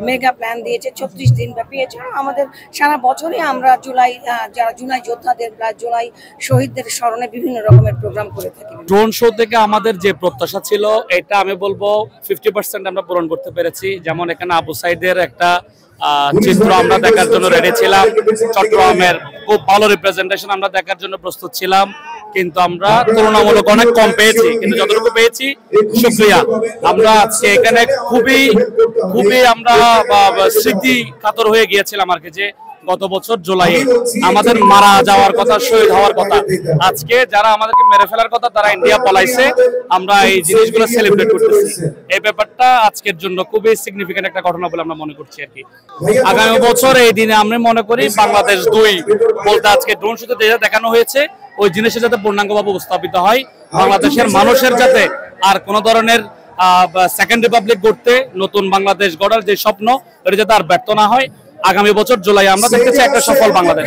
Mega plan দিয়েছে 36 দিন ব্যাপী। এছাড়াও আমাদের সারা বছরই আমরা জুলাই যারা জুলাই যোদ্ধাদের বা জুলাই শহীদদের স্মরণে বিভিন্ন রকমের প্রোগ্রাম করে থাকি। ড্রোন শো থেকে আমাদের যে প্রত্যাশা ছিল এটা আমি বলবো 50% আমরা পূরণ করতে পেরেছি। যেমন এখানে আবু সাইদের একটা চিত্র আমরা দেখার জন্য রেডি ছিলাম, চট্টগ্রামের খুব ভালো রিপ্রেজেন্টেশন আমরা দেখার জন্য প্রস্তুত ছিলাম, কিন্তু আমরা তুলনামূলক অনেক কম পেয়েছি, কিন্তু যতটুকু পেয়েছি শুকরিয়া। আমরা আজকে এখানে খুবই আমরা স্মৃতি কাতর হয়ে গিয়েছিলাম আর কি, যে গত বছর জুলাইয়ে আমাদের মারা যাওয়ার কথা, শহীদ হওয়ার কথা, আজকে যারা আমাদেরকে মেরে ফেলার কথা তারা ইন্ডিয়া পলাইছে। আমরা এই জিনিসগুলো সেলিব্রেট করতেছি। এই ব্যাপারটা আজকের জন্য খুবই সিগনিফিকেন্ট একটা ঘটনা বলে আমরা মনে করছি আর কি। আগামী বছর এই দিনে আমরা মনে করি বাংলাদেশ 2 বলতে আজকে ড্রোন শোতে যেটা দেখানো হয়েছে ওই জিনিসটা যাতে পূর্ণাঙ্গভাবে উপস্থাপিত হয়, বাংলাদেশের মানুষের যাতে আর কোনো ধরনের সেকেন্ড রিপাবলিক গড়তে, নতুন বাংলাদেশ গড়ার যে স্বপ্ন এটা যাতে আর ব্যর্থ না হয়। আগামী বছর জুলাই আমরা দেখতে চাই একটা সফল বাংলাদেশ।